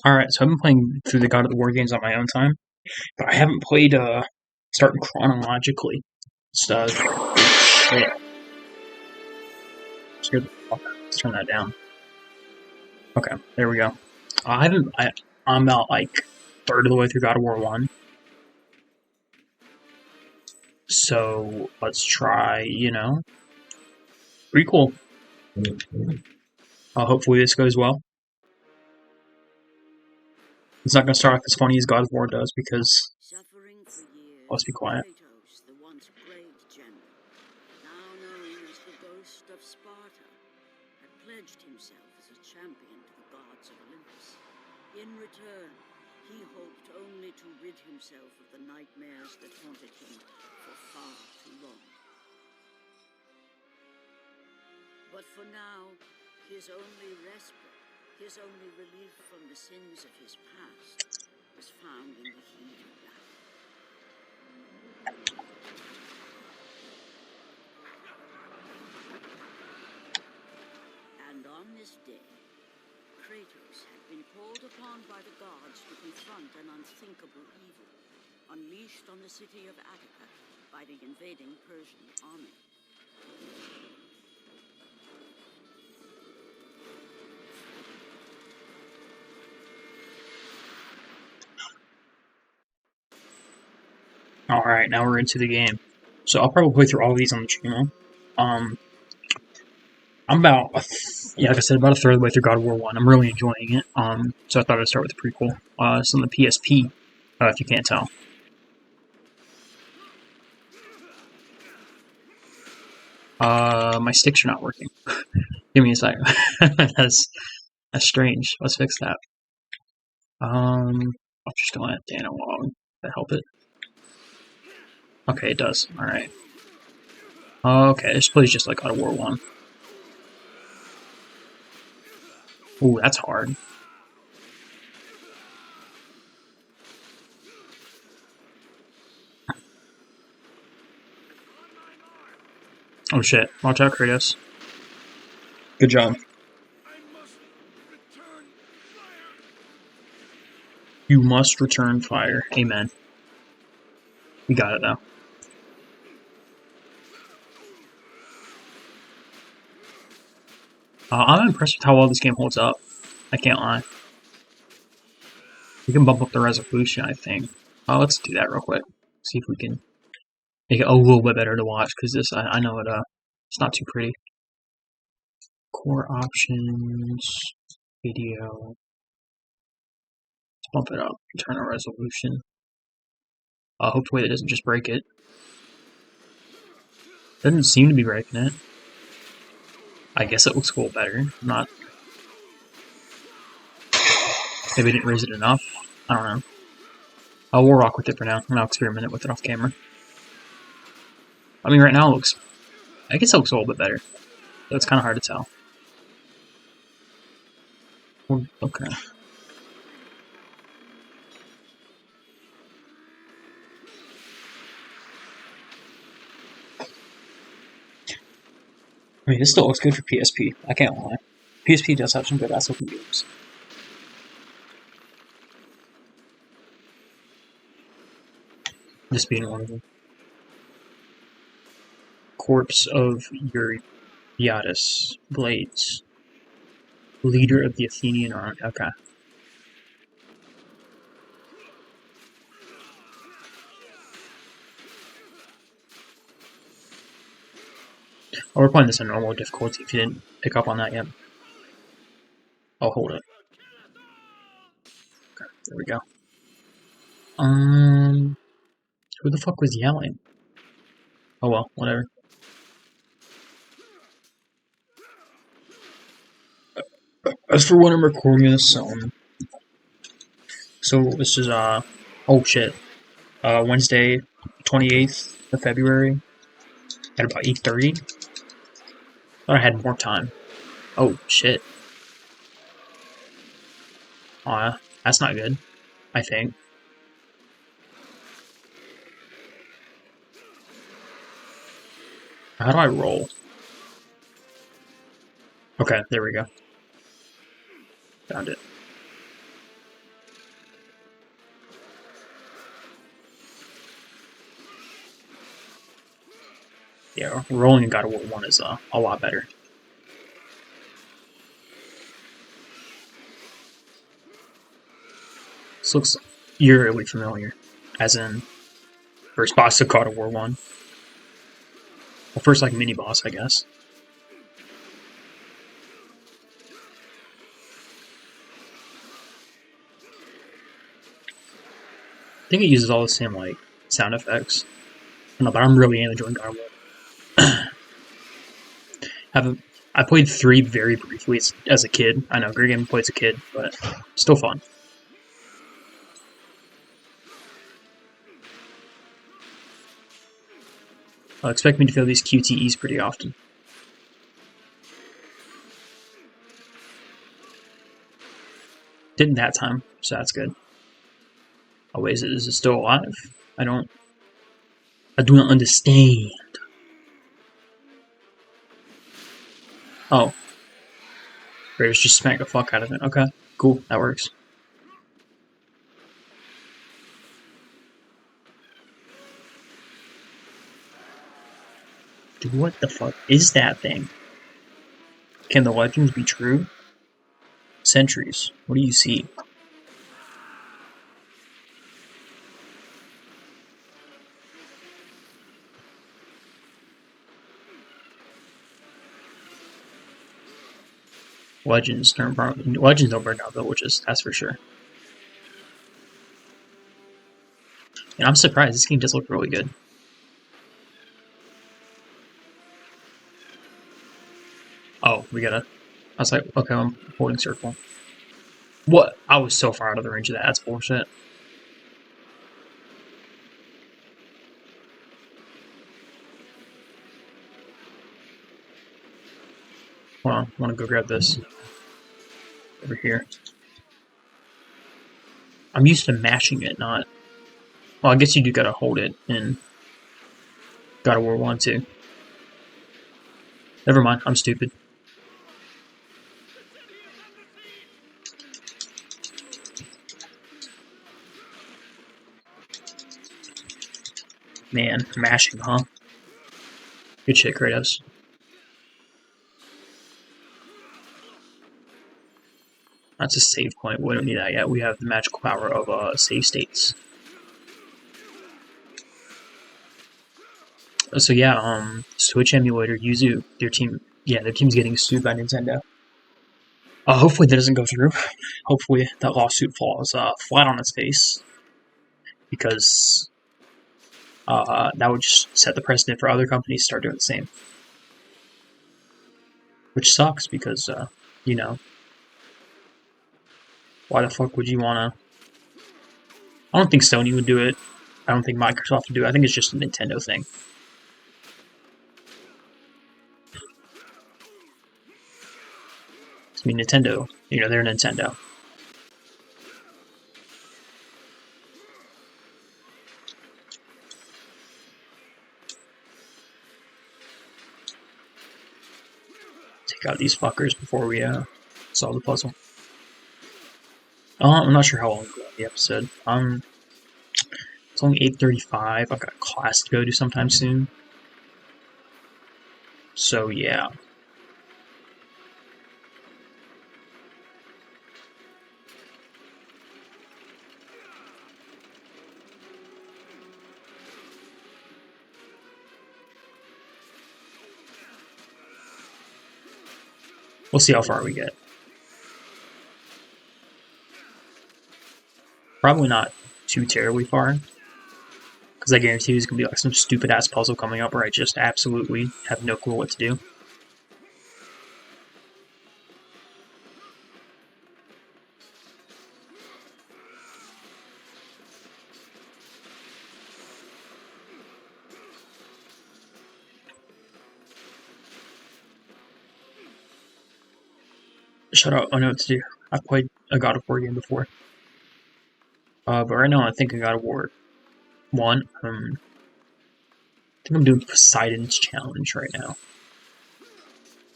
Alright, so I've been playing through the God of the War games on my own time, but I haven't played starting chronologically. Stuff. Shit. Scared the fuck out. Let's turn that down. Okay, there we go. I'm about like third of the way through God of War 1. So let's try, prequel. Hopefully this goes well. It's not going to start off as funny as God of War does because let's be quiet. Kratos, the once great general, now known as the ghost of Sparta, had pledged himself as a champion to the gods of Olympus. In return, he hoped only to rid himself of the nightmares that haunted him for far too long. But for now, his only respite, his only relief from the sins of his past, was found in the heat of battle. And on this day, Kratos had been called upon by the gods to confront an unthinkable evil, unleashed on the city of Attica by the invading Persian army. Alright, now we're into the game. So I'll probably play through all of these on the channel. I'm about, like I said, about a third of the way through God of War 1. I'm really enjoying it. So I thought I'd start with the prequel. It's on the PSP, if you can't tell. My sticks are not working. Give me a second. That's strange. Let's fix that. I'll just go at the analog to help it. Okay, it does. Alright. Okay, this plays just like God of War 1. Ooh, that's hard. Oh shit. Watch out, Kratos. Good job. You must return fire. Amen. We got it though. I'm impressed with how well this game holds up. I can't lie. We can bump up the resolution, I think. Let's do that real quick. See if we can make it a little bit better to watch, because this, I know it's not too pretty. Core options, video. Let's bump it up, turn our resolution. Hopefully it doesn't just break it. Doesn't seem to be breaking it. I guess it looks cool better. Not. Maybe I didn't raise it enough. I don't know. We'll rock with it for now, and I'll experiment with it off camera. I mean, right now it looks. I guess it looks a little bit better. So it's kind of hard to tell. Okay. I mean, this still looks good for PSP. I can't lie. PSP does have some good ass looking games. This being one of them. Corpse of Eurydice Blades. Leader of the Athenian army. Okay. Oh, we're playing this on normal difficulty if you didn't pick up on that yet. I'll hold it. Okay, there we go. Who the fuck was yelling? Oh well, whatever. As for when I'm recording this, so this is, oh shit, Wednesday, 28th of February, at about 8:30. Thought I had more time. Oh shit. That's not good, I think. How do I roll? Okay, there we go. Found it. Yeah, rolling in God of War 1 is a lot better. This looks eerily familiar, as in first boss of God of War 1. Well, first, like, mini boss, I guess. I think it uses all the same, like, sound effects. I don't know, but I'm really enjoying God of War. I played 3 very briefly as a kid. I know, great game to play as a kid, but still fun. Expect me to feel these QTEs pretty often. Didn't that time, so that's good. Oh wait, is it still alive? I do not understand. Oh. Raiders just smack the fuck out of it. Okay, cool, that works. Dude, what the fuck is that thing? Can the legends be true? Sentries. What do you see? Legends don't burn down villages, that's for sure. And I'm surprised, this game does look really good. Oh, we gotta... I was like, okay, I'm holding circle. What? I was so far out of the range of that, that's bullshit. Hold on, I wanna go grab this. Over here. I'm used to mashing it, not... Well, I guess you do gotta hold it in God of War 1 too. Never mind, I'm stupid. Man, mashing, huh? Good shit, Kratos. That's a save point. We don't need that yet. We have the magical power of save states. So yeah, Switch emulator, Yuzu, their team's getting sued by Nintendo. Hopefully that doesn't go through. Hopefully that lawsuit falls flat on its face, because that would just set the precedent for other companies to start doing the same. Which sucks because, you know, why the fuck would you wanna... I don't think Sony would do it. I don't think Microsoft would do it. I think it's just a Nintendo thing. I mean, Nintendo, they're Nintendo. Take out these fuckers before we solve the puzzle. I'm not sure how long the episode. It's only 8:35. I've got a class to go to sometime soon. So yeah. We'll see how far we get. Probably not too terribly far, because I guarantee there's going to be like some stupid ass puzzle coming up where I just absolutely have no clue what to do. Shut up, I know what to do. I've played a God of War game before. But right now I think I God of War 1. I think I'm doing Poseidon's Challenge right now.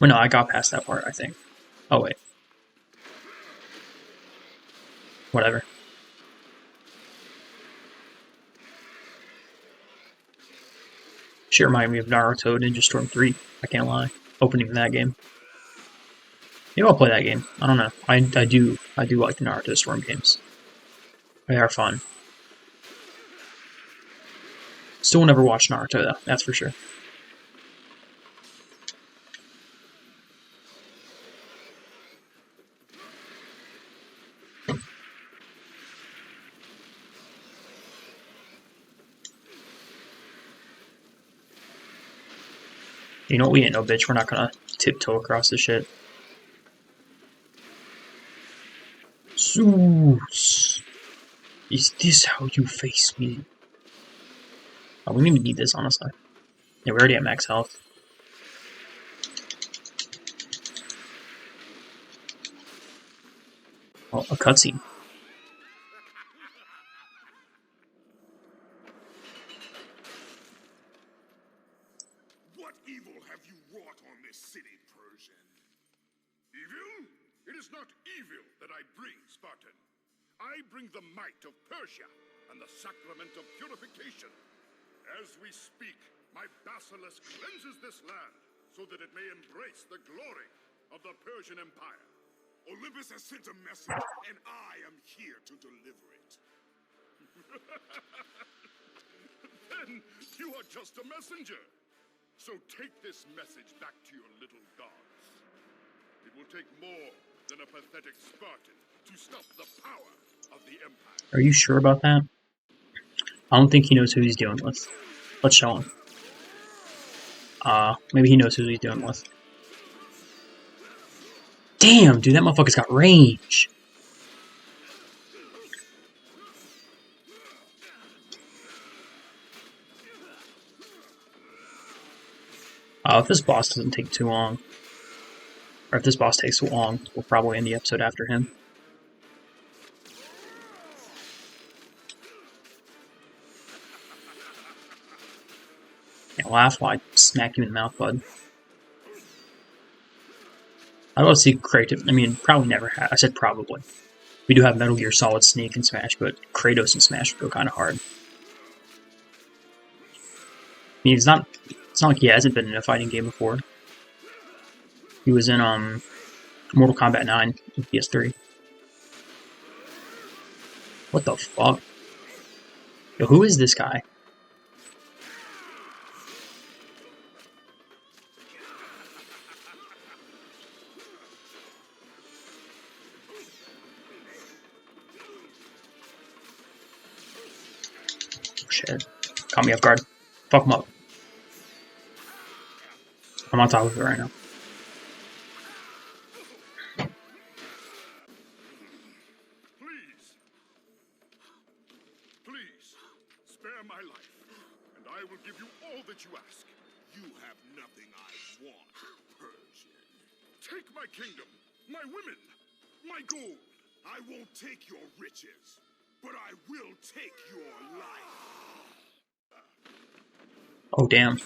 Well, no, I got past that part, I think. Oh, wait. Whatever. Shit reminded me of Naruto Ninja Storm 3. I can't lie. Opening that game. Maybe I'll play that game. I don't know. I do like the Naruto Storm games. They are fun. Still never watched Naruto though, that's for sure. You know what? We ain't no bitch. We're not gonna tiptoe across this shit. Zeus! Is this how you face me? Oh, we don't even need this, honestly. Yeah, we're already at max health. Oh, a cutscene. What evil have you wrought on this city, Persian? Evil? It is not evil that I bring, Spartan. I bring the might of Persia and the sacrament of purification. As we speak, my basilisk cleanses this land so that it may embrace the glory of the Persian Empire. Olympus has sent a message, and I am here to deliver it. Then you are just a messenger. So take this message back to your little gods. It will take more than a pathetic Spartan to stop the power of the Empire. Are you sure about that? I don't think he knows who he's dealing with. Let's show him. Maybe he knows who he's dealing with. Damn, dude, that motherfucker's got range. If this boss doesn't take too long, or if this boss takes too long, we'll probably end the episode after him. Yeah, laugh while I smack you in the mouth, bud. I don't see Kratos. I mean, probably never have. I said probably. We do have Metal Gear Solid Snake and Smash, but Kratos and Smash would go kind of hard. I mean, it's not like he hasn't been in a fighting game before. He was in Mortal Kombat 9 on PS3. What the fuck? Yo, who is this guy? Shit. Caught me off guard. Fuck him up. I'm on top of it right now. Please, spare my life, and I will give you all that you ask. You have nothing I want, Persian. Take my kingdom, my women, my gold. I won't take your riches, but I will take your life. Oh, damn.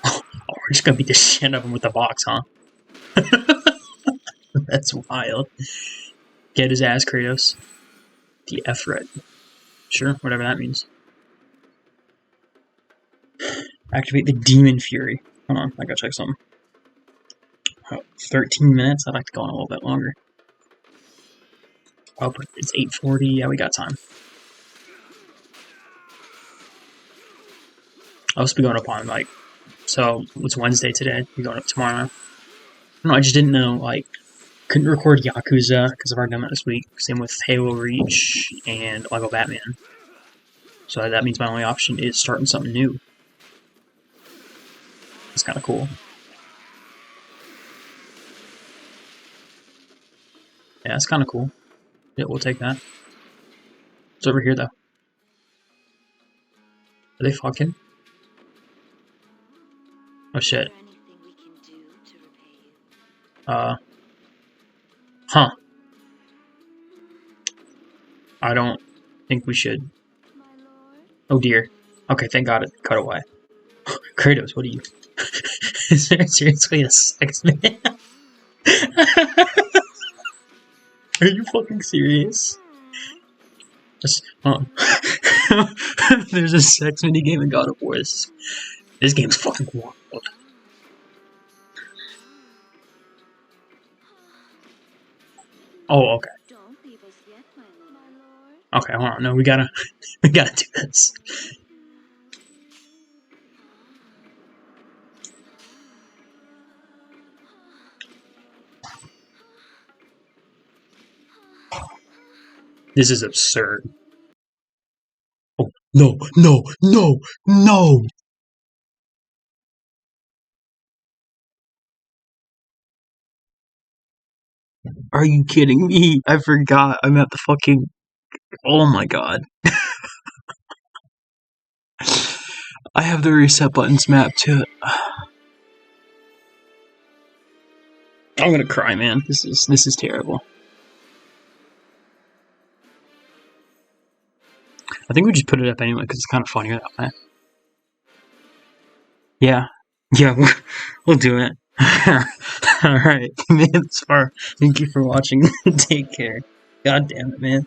Oh, we're just gonna beat the shit out of him with the box, huh? That's wild. Get his ass, Kratos. The F-red. Sure, whatever that means. Activate the Demon Fury. Hold on, I gotta check something. Oh, 13 minutes? I'd like to go on a little bit longer. Oh, but it's 8:40. Yeah, we got time. I'll just be going up on, like, so it's Wednesday today. We're going up tomorrow. No, I just didn't know, like, couldn't record Yakuza because of our demo this week. Same with Halo Reach and Lego Batman. So that means my only option is starting something new. It's kind of cool. Yeah, it's kind of cool. Yeah, we'll take that. It's over here, though. Are they fucking? Oh, shit. Huh. I don't think we should. Oh, dear. Okay, thank God it cut away. Kratos, what are you? Is there seriously a sex man? Are you fucking serious? Just, hold on. There's a sex mini game in God of War. This game's fucking wild. Oh, okay. Don't leave us yet, my lord. Okay, hold on. No, we gotta do this. This is absurd. Oh, no, no, no, no! Are you kidding me? I forgot. I'm at the fucking. Oh my god. I have the reset buttons mapped to it. I'm gonna cry, man. This is terrible. I think we just put it up anyway because it's kind of funnier that way. Yeah, yeah, we'll do it. All right, man. Thank you for watching. Take care. God damn it, man.